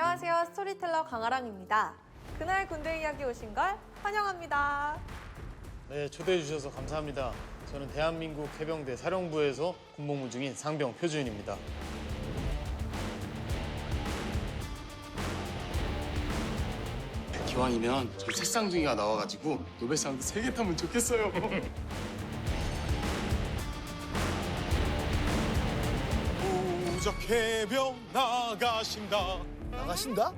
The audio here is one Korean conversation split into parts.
안녕하세요. 스토리텔러 강아랑입니다. 그날 군대 이야기 오신 걸 환영합니다. 네, 초대해 주셔서 감사합니다. 저는 대한민국 해병대 사령부에서 군복무 중인 상병 표준입니다. 기왕이면 저희 색상둥이가 나와가지고 노벨상도 3개 타면 좋겠어요. 우적 해병 나가신다. 나가신다?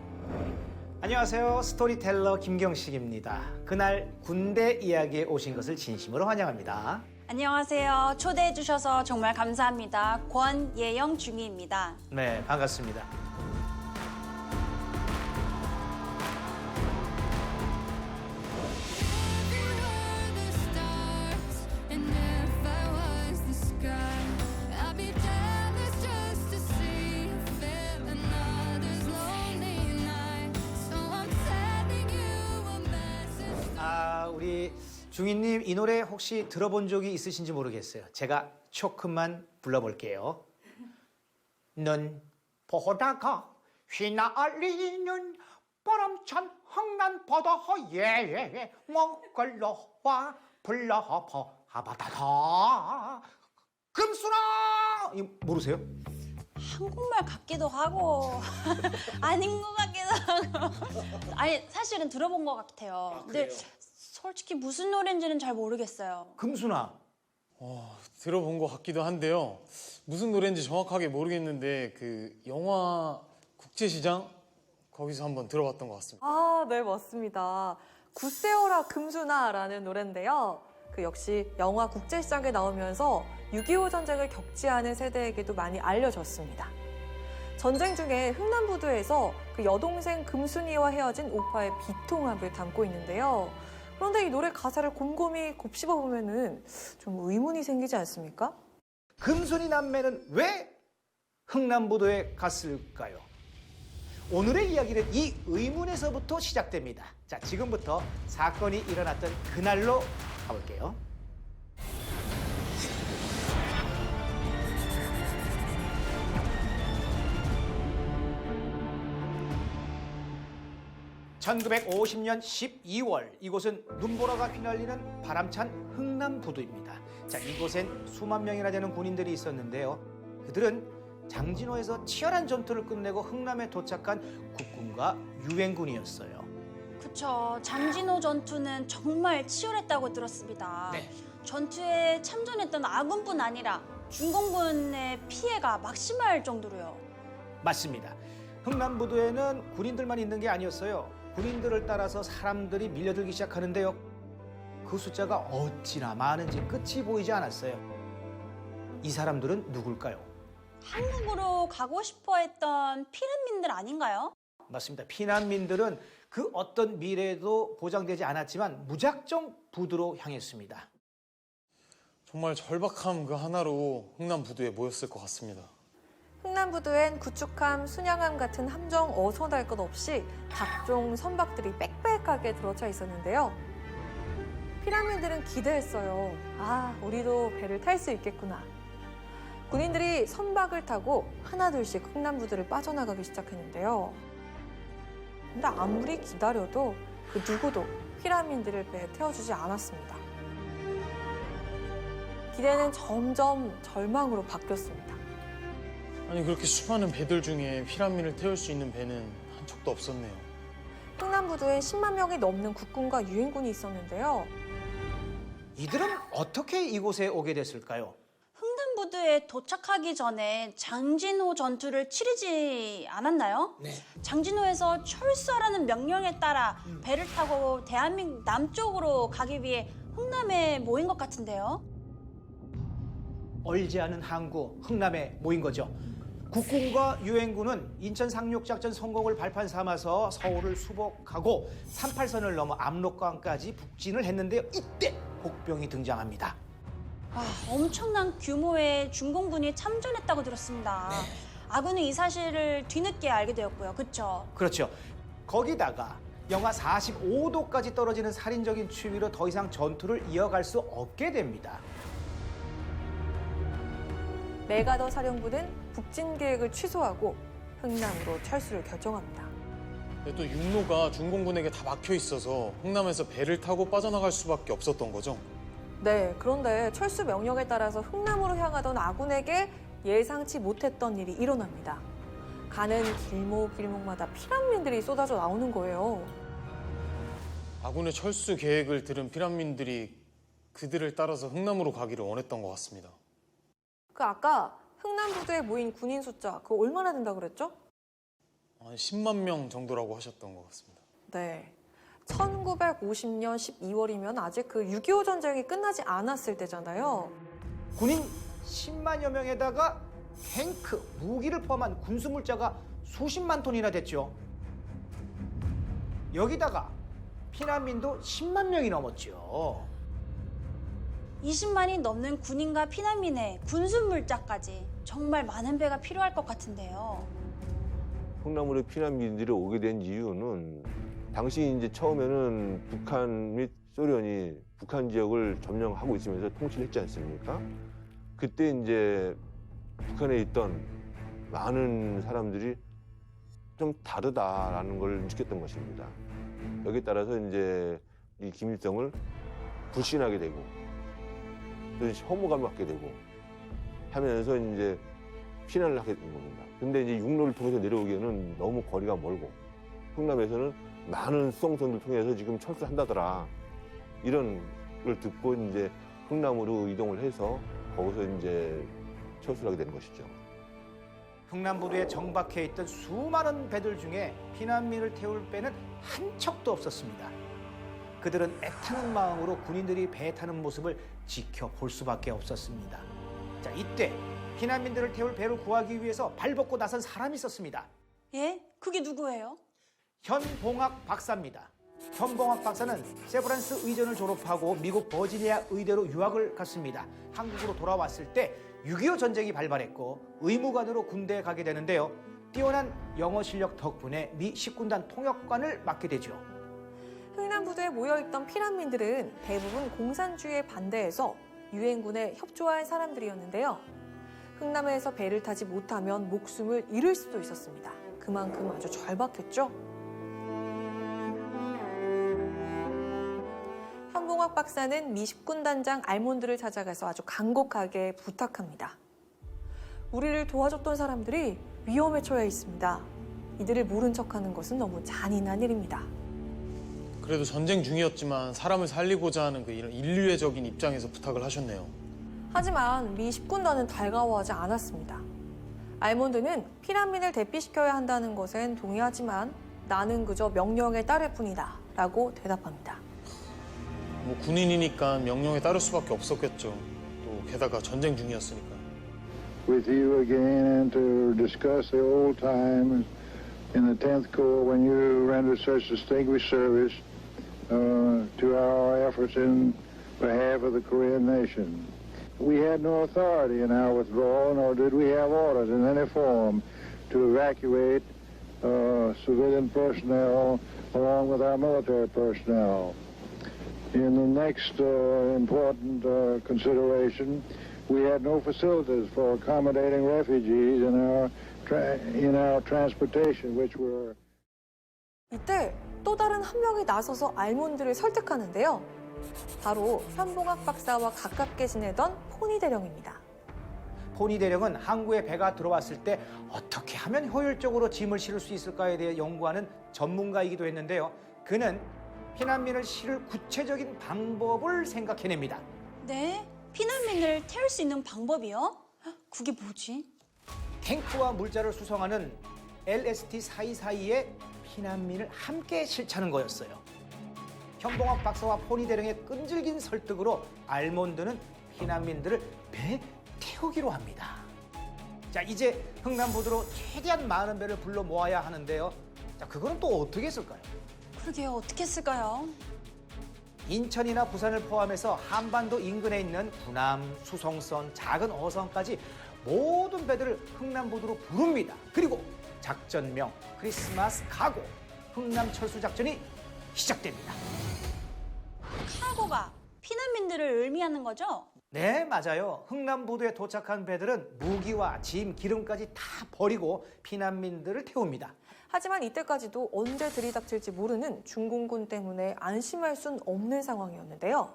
안녕하세요. 스토리텔러 김경식입니다. 그날 군대 이야기에 오신 것을 진심으로 환영합니다. 안녕하세요. 초대해 주셔서 정말 감사합니다. 권예영 중위입니다. 네, 반갑습니다. 우리 중위님 이 노래 혹시 들어본 적이 있으신지 모르겠어요. 제가 조금만 불러볼게요. 넌 보다가 휘날리는 바람찬 흥난바다에 먹을러와 불러봐 하바다다 금수나 이 모르세요? 한국말 같기도 하고 아닌 것 같기도 하고 아니 사실은 들어본 것 같아요. 근데 솔직히 무슨 노래인지는 잘 모르겠어요. 금수나 들어본 것 같기도 한데요. 무슨 노래인지 정확하게 모르겠는데 그 영화 국제시장 거기서 한번 들어봤던 것 같습니다. 아, 네, 맞습니다. 굿세어라 금수나라는 노래인데요. 그 역시 영화 국제시장에 나오면서 6.25 전쟁을 겪지 않은 세대에게도 많이 알려졌습니다. 전쟁 중에 흥남부두에서 그 여동생 금순이와 헤어진 오빠의 비통함을 담고 있는데요. 그런데 이 노래 가사를 곰곰이 곱씹어보면은 좀 의문이 생기지 않습니까? 금순이 남매는 왜 흥남부도에 갔을까요? 오늘의 이야기는 이 의문에서부터 시작됩니다. 자, 지금부터 사건이 일어났던 그날로 가볼게요. (1950년 12월) 이곳은 눈보라가 휘날리는 바람찬 흥남부두입니다. 자, 이곳엔 수만 명이나 되는 군인들이 있었는데요. 그들은 장진호에서 치열한 전투를 끝내고 흥남에 도착한 국군과 유엔군이었어요. 그쵸. 장진호 전투는 정말 치열했다고 들었습니다. 네. 전투에 참전했던 아군뿐 아니라 중공군의 피해가 막심할 정도로요. 맞습니다. 흥남부두에는 군인들만 있는 게 아니었어요. 군인들을 따라서 사람들이 밀려들기 시작하는데요. 그 숫자가 어찌나 많은지 끝이 보이지 않았어요. 이 사람들은 누굴까요? 한국으로 가고 싶어 했던 피난민들 아닌가요? 맞습니다. 피난민들은 그 어떤 미래도 보장되지 않았지만 무작정 부두로 향했습니다. 정말 절박함 그 하나로 흥남부두에 모였을 것 같습니다. 흥남부두엔 구축함, 순양함 같은 함정 어선할 것 없이 각종 선박들이 빽빽하게 들어차 있었는데요. 피난민들은 기대했어요. 아, 우리도 배를 탈 수 있겠구나. 군인들이 선박을 타고 하나둘씩 흥남부두를 빠져나가기 시작했는데요. 근데 아무리 기다려도 그 누구도 피난민들을 배에 태워주지 않았습니다. 기대는 점점 절망으로 바뀌었습니다. 아니 그렇게 수많은 배들 중에 피난민을 태울 수 있는 배는 한 척도 없었네요. 흥남부두엔 10만 명이 넘는 국군과 유엔군이 있었는데요. 이들은 어떻게 이곳에 오게 됐을까요? 흥남부두에 도착하기 전에 장진호 전투를 치르지 않았나요? 네. 장진호에서 철수하라는 명령에 따라 배를 타고 대한민국 남쪽으로 가기 위해 흥남에 모인 것 같은데요. 얼지 않은 항구 흥남에 모인 거죠. 국군과 유엔군은 인천 상륙작전 성공을 발판 삼아서 서울을 수복하고 38선을 넘어 압록강까지 북진을 했는데요. 이때 복병이 등장합니다. 엄청난 규모의 중공군이 참전했다고 들었습니다. 아군은 이 사실을 뒤늦게 알게 되었고요. 그렇죠? 그렇죠. 거기다가 영하 45도까지 떨어지는 살인적인 추위로 더 이상 전투를 이어갈 수 없게 됩니다. 메가더 사령부는 북진 계획을 취소하고 흥남으로 철수를 결정합니다. 근데 또 육로가 중공군에게 다 막혀 있어서 흥남에서 배를 타고 빠져나갈 수밖에 없었던 거죠. 네, 그런데 철수 명령에 따라서 흥남으로 향하던 아군에게 예상치 못했던 일이 일어납니다. 가는 길목길목마다 피난민들이 쏟아져 나오는 거예요. 아군의 철수 계획을 들은 피난민들이 그들을 따라서 흥남으로 가기를 원했던 것 같습니다. 그 아까 흥남부두에 모인 군인 숫자 그거 얼마나 된다 그랬죠? 한 10만 명 정도라고 하셨던 것 같습니다. 네. 1950년 12월이면 아직 그 6.25 전쟁이 끝나지 않았을 때잖아요. 군인 10만여 명에다가 탱크, 무기를 포함한 군수물자가 수십만 톤이나 됐죠. 여기다가 피난민도 10만 명이 넘었죠. 20만이 넘는 군인과 피난민의 군수물자까지 정말 많은 배가 필요할 것 같은데요. 흥남으로 피난민들이 오게 된 이유는 당시 이제 처음에는 북한 및 소련이 북한 지역을 점령하고 있으면서 통치를 했지 않습니까? 그때 이제 북한에 있던 많은 사람들이 좀 다르다라는 걸 느꼈던 것입니다. 여기에 따라서 이제 이 김일성을 불신하게 되고 또 혐오감을 갖게 되고 하면서 이제 피난을 하게 된 겁니다. 근데 이제 육로를 통해서 내려오기에는 너무 거리가 멀고 흥남에서는 많은 수송선을 통해서 지금 철수한다더라 이런 걸 듣고 이제 흥남으로 이동을 해서 거기서 이제 철수를 하게 되는 것이죠. 흥남부두에 정박해 있던 수많은 배들 중에 피난민을 태울 배는 한 척도 없었습니다. 그들은 애타는 마음으로 군인들이 배 타는 모습을 지켜볼 수밖에 없었습니다. 자, 이때 피난민들을 태울 배를 구하기 위해서 발벗고 나선 사람이 있었습니다. 예? 그게 누구예요? 현봉학 박사입니다. 현봉학 박사는 세브란스 의전을 졸업하고 미국 버지니아 의대로 유학을 갔습니다. 한국으로 돌아왔을 때 6.25 전쟁이 발발했고 의무관으로 군대에 가게 되는데요. 뛰어난 영어 실력 덕분에 미 10군단 통역관을 맡게 되죠. 흥남부두에 모여있던 피난민들은 대부분 공산주의에 반대해서 유엔군에 협조할 사람들이었는데요. 흥남에서 배를 타지 못하면 목숨을 잃을 수도 있었습니다. 그만큼 아주 절박했죠. 현봉학 박사는 미 10군단장 알몬드를 찾아가서 아주 간곡하게 부탁합니다. 우리를 도와줬던 사람들이 위험에 처해 있습니다. 이들을 모른 척하는 것은 너무 잔인한 일입니다. 그래도 전쟁 중이었지만 사람을 살리고자 하는 그 이런 인류애적인 입장에서 부탁을 하셨네요. 하지만 미 10군단은 달가워하지 않았습니다. 알몬드는 피난민을 대피시켜야 한다는 것엔 동의하지만 나는 그저 명령에 따를 뿐이다 라고 대답합니다. 뭐 군인이니까 명령에 따를 수밖에 없었겠죠. 또 게다가 전쟁 중이었으니까. With you again and to discuss the old times in the 10th Corps when you rendered such distinguished service to our efforts in behalf of the Korean nation. We had no authority in our withdrawal, nor did we have orders in any form to evacuate civilian personnel along with our military personnel. In the next important consideration, we had no facilities for accommodating refugees in our transportation, which were. 이때 또 다른 한 명이 나서서 알몬드를 설득하는데요. 바로 현봉학 박사와 가깝게 지내던 포니 대령입니다. 포니 대령은 항구에 배가 들어왔을 때 어떻게 하면 효율적으로 짐을 실을 수 있을까에 대해 연구하는 전문가이기도 했는데요. 그는 피난민을 실을 구체적인 방법을 생각해냅니다. 네? 피난민을 태울 수 있는 방법이요? 그게 뭐지? 탱크와 물자를 수송하는 LST 424에 피난민을 함께 실차는 거였어요. 현봉학 박사와 포니 대령의 끈질긴 설득으로 알몬드는 피난민들을 배에 태우기로 합니다. 자, 이제 흥남부두로 최대한 많은 배를 불러 모아야 하는데요. 자, 그거는 또 어떻게 했을까요? 그러게요. 어떻게 했을까요? 인천이나 부산을 포함해서 한반도 인근에 있는 군함, 수송선, 작은 어선까지 모든 배들을 흥남부두로 부릅니다. 그리고 작전명 크리스마스 카고 흥남 철수 작전이 시작됩니다. 카고가 피난민들을 의미하는 거죠? 네, 맞아요. 흥남부두에 도착한 배들은 무기와 짐, 기름까지 다 버리고 피난민들을 태웁니다. 하지만 이때까지도 언제 들이닥칠지 모르는 중공군 때문에 안심할 순 없는 상황이었는데요.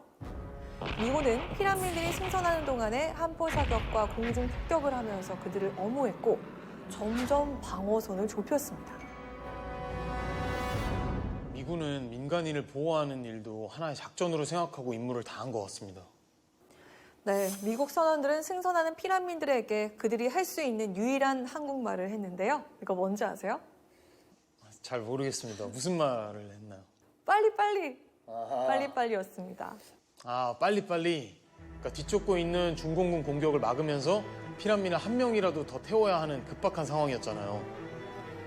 미군은 피난민들이 승선하는 동안에 함포 사격과 공중 폭격을 하면서 그들을 엄호했고 점점 방어선을 좁혔습니다. 미군은 민간인을 보호하는 일도 하나의 작전으로 생각하고 임무를 다한 것 같습니다. 네, 미국 선원들은 승선하는 피난민들에게 그들이 할 수 있는 유일한 한국말을 했는데요. 이거 뭔지 아세요? 잘 모르겠습니다. 무슨 말을 했나요? 빨리빨리. 빨리빨리였습니다. 아, 빨리빨리. 그러니까 뒤쫓고 있는 중공군 공격을 막으면서 피난민을 한 명이라도 더 태워야 하는 급박한 상황이었잖아요.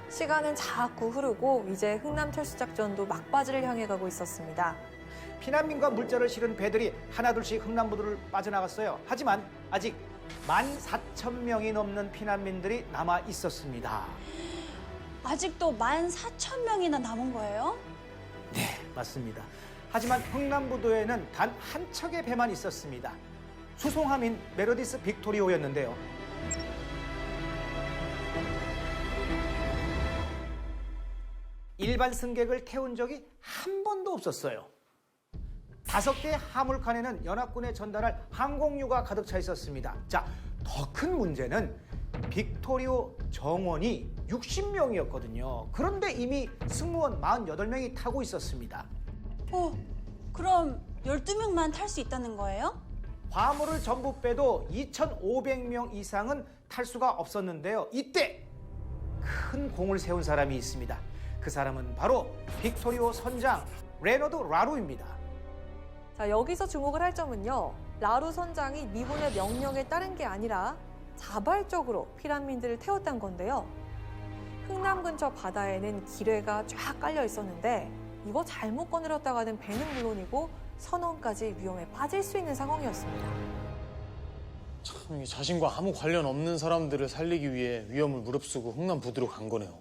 시간은 자꾸 흐르고 이제 흥남 철수작전도 막바지를 향해 가고 있었습니다. 피난민과 물자를 실은 배들이 하나둘씩 흥남부두를 빠져나갔어요. 하지만 아직 14,000명이 넘는 피난민들이 남아 있었습니다. 아직도 14,000명이나 남은 거예요? 네, 맞습니다. 하지만 흥남부두에는 단 한 척의 배만 있었습니다. 수송함인 메로디스 빅토리오였는데요. 일반 승객을 태운 적이 한 번도 없었어요. 5개의 화물칸에는 연합군에 전달할 항공유가 가득 차 있었습니다. 자, 더 큰 문제는 빅토리오 정원이 60명이었거든요. 그런데 이미 승무원 48명이 타고 있었습니다. 그럼 12명만 탈 수 있다는 거예요? 화물을 전부 빼도 2,500명 이상은 탈 수가 없었는데요. 이때 큰 공을 세운 사람이 있습니다. 그 사람은 바로 빅토리오 선장 레너드 라루입니다. 자, 여기서 주목을 할 점은요. 라루 선장이 미군의 명령에 따른 게 아니라 자발적으로 피난민들을 태웠다는 건데요. 흥남 근처 바다에는 기뢰가 쫙 깔려 있었는데 이거 잘못 거느렸다가는 배는 물론이고 선원까지 위험에 빠질 수 있는 상황이었습니다. 참, 이게 자신과 아무 관련 없는 사람들을 살리기 위해 위험을 무릅쓰고 흥남 부두로 간 거네요.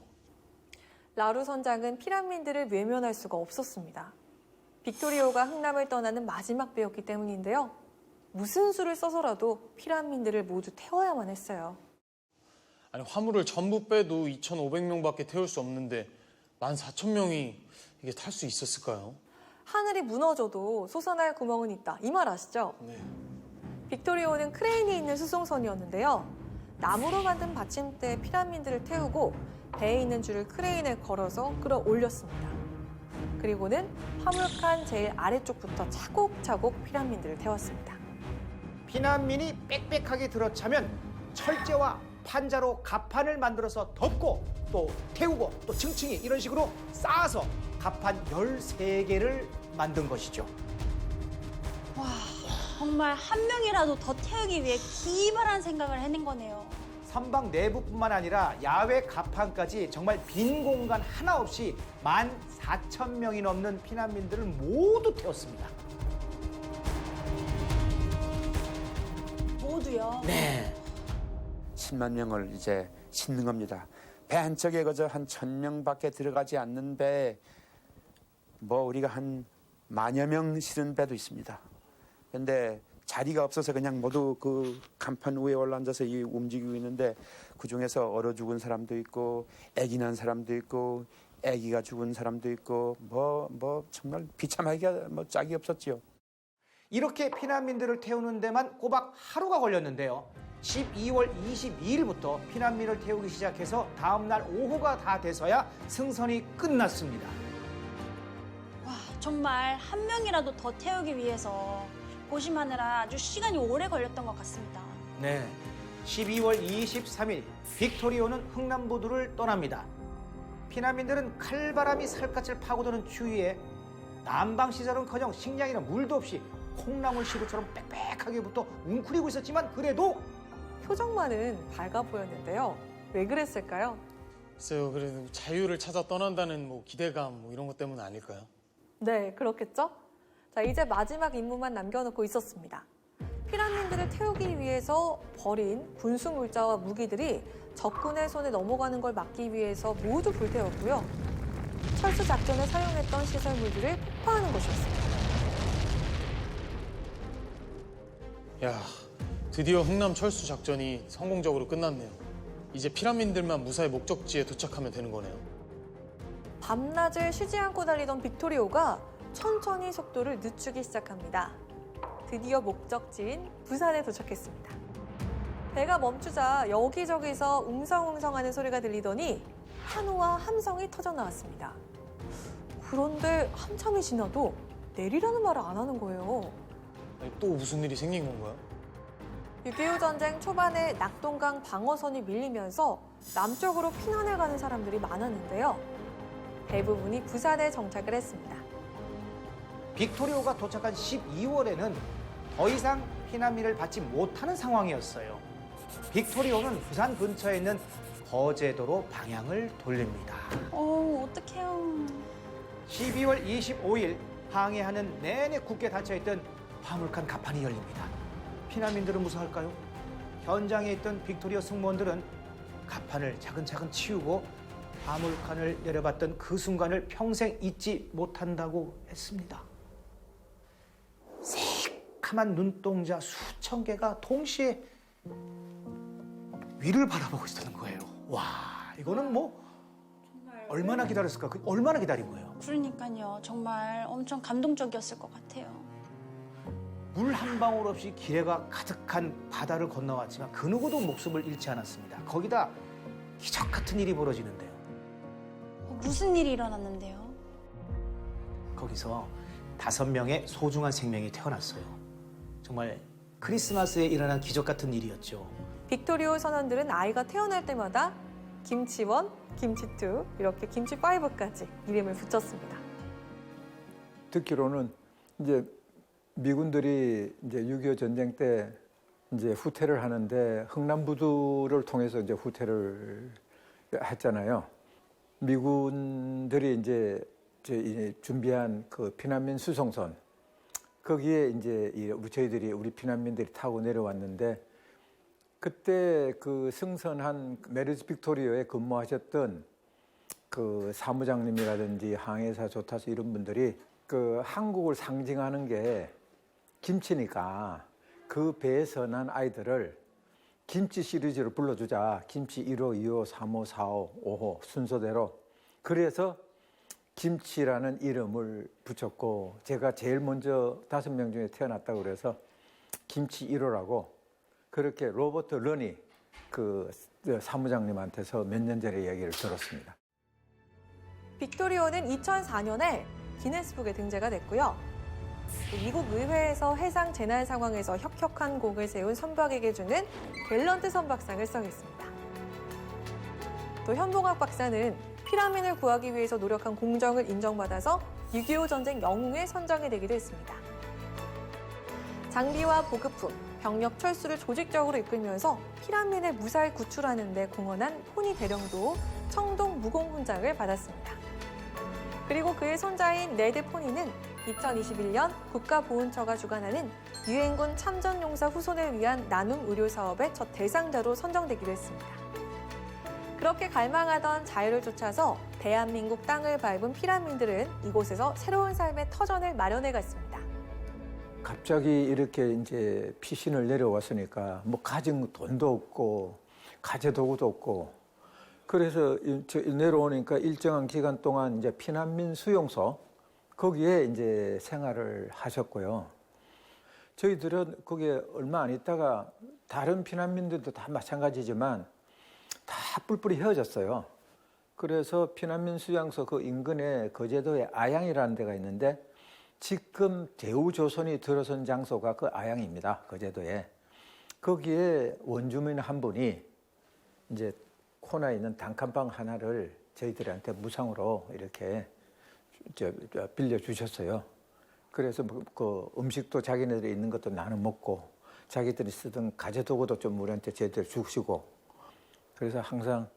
라루 선장은 피난민들을 외면할 수가 없었습니다. 빅토리오가 흥남을 떠나는 마지막 배였기 때문인데요. 무슨 수를 써서라도 피난민들을 모두 태워야만 했어요. 아니, 화물을 전부 빼도 2,500명밖에 태울 수 없는데 14,000명이 이게 탈 수 있었을까요? 하늘이 무너져도 솟아날 구멍은 있다. 이 말 아시죠? 네. 빅토리오는 크레인이 있는 수송선이었는데요. 나무로 만든 받침대에 피난민들을 태우고 배에 있는 줄을 크레인에 걸어서 끌어올렸습니다. 그리고는 화물칸 제일 아래쪽부터 차곡차곡 피난민들을 태웠습니다. 피난민이 빽빽하게 들어차면 철제와 판자로 갑판을 만들어서 덮고 또 태우고 또 층층이 이런 식으로 쌓아서 갑판 13개를 만든 것이죠. 와, 정말 한 명이라도 더 태우기 위해 기발한 생각을 해낸 거네요. 선박 내부뿐만 아니라 야외 갑판까지 정말 빈 공간 하나 없이 14,000명이 넘는 피난민들을 모두 태웠습니다. 모두요? 네. 10만 명을 이제 싣는 겁니다. 배 한 척에 그저 한 1,000명밖에 들어가지 않는 배, 뭐 우리가 한 10,000여 명 실은 배도 있습니다. 그런데 자리가 없어서 그냥 모두 그 간판 위에 올라앉아서 움직이고 있는데 그중에서 얼어 죽은 사람도 있고 아기 난 사람도 있고 아기가 죽은 사람도 있고 뭐 정말 비참하기가 뭐 짝이 없었지요. 이렇게 피난민들을 태우는 데만 꼬박 하루가 걸렸는데요. 12월 22일부터 피난민을 태우기 시작해서 다음날 오후가 다 돼서야 승선이 끝났습니다. 와, 정말 한 명이라도 더 태우기 위해서 고심하느라 아주 시간이 오래 걸렸던 것 같습니다. 네, 12월 23일 빅토리오는 흥남부두를 떠납니다. 피난민들은 칼바람이 살갗을 파고드는 추위에 난방시설은커녕 식량이나 물도 없이 콩나물 시루처럼 빽빽하게 붙어 웅크리고 있었지만 그래도 표정만은 밝아 보였는데요. 왜 그랬을까요? 글쎄요, 그래도 자유를 찾아 떠난다는 뭐 기대감 뭐 이런 것 때문 아닐까요? 네, 그렇겠죠? 자, 이제 마지막 임무만 남겨놓고 있었습니다. 피난민들을 태우기 위해서 버린 군수 물자와 무기들이 적군의 손에 넘어가는 걸 막기 위해서 모두 불태웠고요. 철수 작전에 사용했던 시설물들을 폭파하는 것이었습니다. 야, 드디어 흥남 철수 작전이 성공적으로 끝났네요. 이제 피라민들만 무사히 목적지에 도착하면 되는 거네요. 밤낮을 쉬지 않고 달리던 빅토리오가 천천히 속도를 늦추기 시작합니다. 드디어 목적지인 부산에 도착했습니다. 배가 멈추자 여기저기서 웅성웅성하는 소리가 들리더니 한호와 함성이 터져 나왔습니다. 그런데 한참이 지나도 내리라는 말을 안 하는 거예요. 아니, 또 무슨 일이 생긴 건가요? 6.25 전쟁 초반에 낙동강 방어선이 밀리면서 남쪽으로 피난을 가는 사람들이 많았는데요. 대부분이 부산에 정착을 했습니다. 빅토리오가 도착한 12월에는 더 이상 피난민을 받지 못하는 상황이었어요. 빅토리오는 부산 근처에 있는 거제도로 방향을 돌립니다. 어떡해요. 12월 25일 항해하는 내내 굳게 닫혀있던 화물칸 갑판이 열립니다. 피난민들은 무사할까요? 현장에 있던 빅토리오 승무원들은 갑판을 차근차근 치우고 화물칸을 내려봤던 그 순간을 평생 잊지 못한다고 했습니다. 새카만 눈동자 수천 개가 동시에 위를 바라보고 있었던 거예요. 와, 이거는 뭐 얼마나 기다렸을까? 얼마나 기다린 거예요? 그러니까요. 정말 엄청 감동적이었을 것 같아요. 물 한 방울 없이 기레가 가득한 바다를 건너왔지만 그 누구도 목숨을 잃지 않았습니다. 거기다 기적 같은 일이 벌어지는데요. 무슨 일이 일어났는데요? 거기서 5명의 소중한 생명이 태어났어요. 정말 크리스마스에 일어난 기적 같은 일이었죠. 빅토리오 선원들은 아이가 태어날 때마다 김치1, 김치2 이렇게 김치5까지 이름을 붙였습니다. 듣기로는 이제 미군들이 이제 6.25 전쟁 때 이제 후퇴를 하는데 흥남부두를 통해서 이제 후퇴를 했잖아요. 미군들이 이제 준비한 그 피난민 수송선 거기에 이제 우리 피난민들이 타고 내려왔는데 그때 그 승선한 메르스 빅토리오에 근무하셨던 그 사무장님이라든지 항해사 조타수 이런 분들이 그 한국을 상징하는 게 김치니까 그 배에서 난 아이들을 김치 시리즈로 불러주자. 김치 1호, 2호, 3호, 4호, 5호 순서대로. 그래서 김치라는 이름을 붙였고 제가 제일 먼저 5명 중에 태어났다고 그래서 김치 1호라고 그렇게 로버트 런이 그 사무장님한테서 몇 년 전에 이야기를 들었습니다. 빅토리오는 2004년에 기네스북에 등재가 됐고요. 미국 의회에서 해상 재난 상황에서 혁혁한 공을 세운 선박에게 주는 갤런트 선박상을 수상했습니다. 또 현봉학 박사는 피라민을 구하기 위해서 노력한 공정을 인정받아서 6.25 전쟁 영웅에 선정이 되기도 했습니다. 장비와 보급품, 병력 철수를 조직적으로 이끌면서 피라민을 무사히 구출하는 데 공헌한 포니 대령도 청동 무공훈장을 받았습니다. 그리고 그의 손자인 네드 포니는 2021년 국가보훈처가 주관하는 유엔군 참전용사 후손을 위한 나눔 의료 사업의 첫 대상자로 선정되기도 했습니다. 그렇게 갈망하던 자유를 쫓아서 대한민국 땅을 밟은 피라민들은 이곳에서 새로운 삶의 터전을 마련해 갔습니다. 갑자기 이렇게 이제 피신을 내려왔으니까 뭐 가진 돈도 없고 가재 도구도 없고 그래서 내려오니까 일정한 기간 동안 이제 피난민 수용소 거기에 이제 생활을 하셨고요. 저희들은 거기에 얼마 안 있다가 다른 피난민들도 다 마찬가지지만 다 뿔뿔이 헤어졌어요. 그래서 피난민 수용소 그 인근에 거제도에 아양이라는 데가 있는데 지금 대우조선이 들어선 장소가 그 아양입니다. 거제도에. 거기에 원주민 한 분이 이제 코너에 있는 단칸방 하나를 저희들한테 무상으로 이렇게 빌려주셨어요. 그래서 그 음식도 자기네들이 있는 것도 나눠 먹고 자기들이 쓰던 가재도구도 좀 우리한테 제대로 주시고 그래서 항상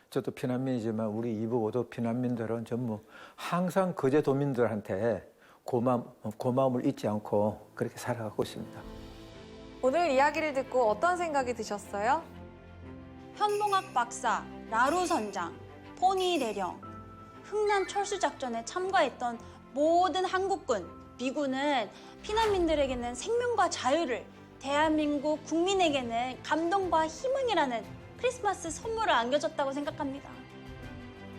저도 피난민이지만 우리 이보고도 피난민들은 전부 항상 거제도민들한테 고마움을 잊지 않고 그렇게 살아가고 있습니다. 오늘 이야기를 듣고 어떤 생각이 드셨어요? 현봉학 박사, 라루 선장, 포니 대령, 흥남 철수작전에 참가했던 모든 한국군, 미군은 피난민들에게는 생명과 자유를 대한민국 국민에게는 감동과 희망이라는 크리스마스 선물을 안겨줬다고 생각합니다.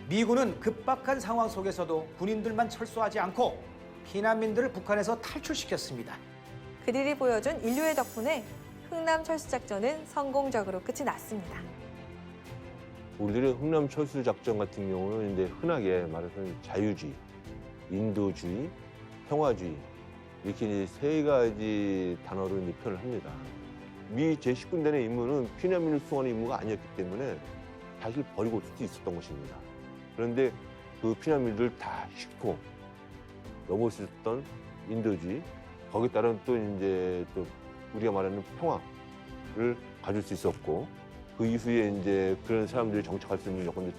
미군은 급박한 상황 속에서도 군인들만 철수하지 않고 피난민들을 북한에서 탈출시켰습니다. 그들이 보여준 인류의 덕분에 흥남 철수작전은 성공적으로 끝이 났습니다. 우리들의 흥남 철수 작전 같은 경우는 이제 흔하게 말해서 자유주의, 인도주의, 평화주의 이렇게 이제 세 가지 단어로 이제 표현을 합니다. 미 제19군단의 임무는 피난민을 수송하는 임무가 아니었기 때문에 사실 버리고 올 수도 있었던 것입니다. 그런데 그 피난민들을 다 싣고 넘어올 수 있었던 인도주의, 거기에 따른 또 이제 또 우리가 말하는 평화를 가질 수 있었고, 그 이후에 이제 그런 사람들이 정착할 수 있는 여건도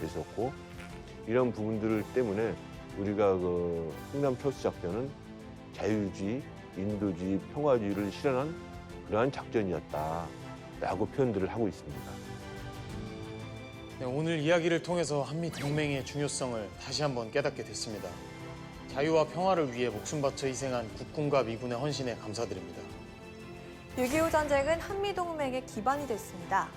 됐었고, 이런 부분들 때문에 우리가 그 흥남 철수 작전은 자유주의, 인도주의, 평화주의를 실현한 그러한 작전이었다라고 표현들을 하고 있습니다. 네, 오늘 이야기를 통해서 한미 동맹의 중요성을 다시 한번 깨닫게 됐습니다. 자유와 평화를 위해 목숨 바쳐 희생한 국군과 미군의 헌신에 감사드립니다. 6.25 전쟁은 한미동맹의 기반이 됐습니다.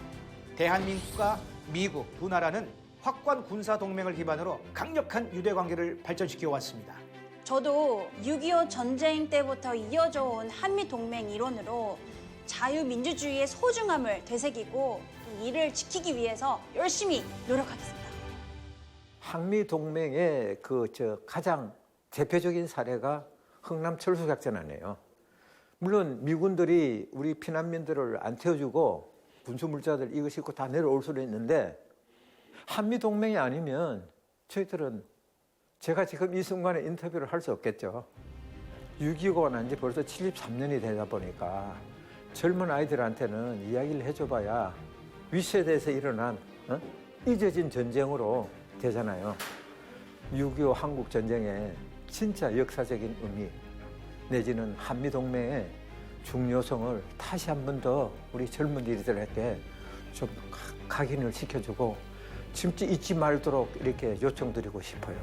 대한민국과 미국 두 나라는 확고한 군사 동맹을 기반으로 강력한 유대 관계를 발전시켜 왔습니다. 저도 6.25 전쟁 때부터 이어져 온 한미동맹 일원으로 자유민주주의의 소중함을 되새기고 이를 지키기 위해서 열심히 노력하겠습니다. 한미 동맹의 가장 대표적인 사례가 흥남 철수 작전 아니에요. 물론 미군들이 우리 피난민들을 안 태워주고 군수물자들 이거 싣고 다 내려올 수는 있는데 한미 동맹이 아니면 저희들은 제가 지금 이 순간에 인터뷰를 할 수 없겠죠. 6.25가 난 지 벌써 73년이 되다 보니까 젊은 아이들한테는 이야기를 해줘봐야 윗세대에서 일어난 잊어진 전쟁으로 되잖아요. 6.25 한국 전쟁의 진짜 역사적인 의미 내지는 한미동맹의 중요성을 다시 한 번 더 우리 젊은이들에게 좀 각인을 시켜주고 진짜 잊지 말도록 이렇게 요청드리고 싶어요.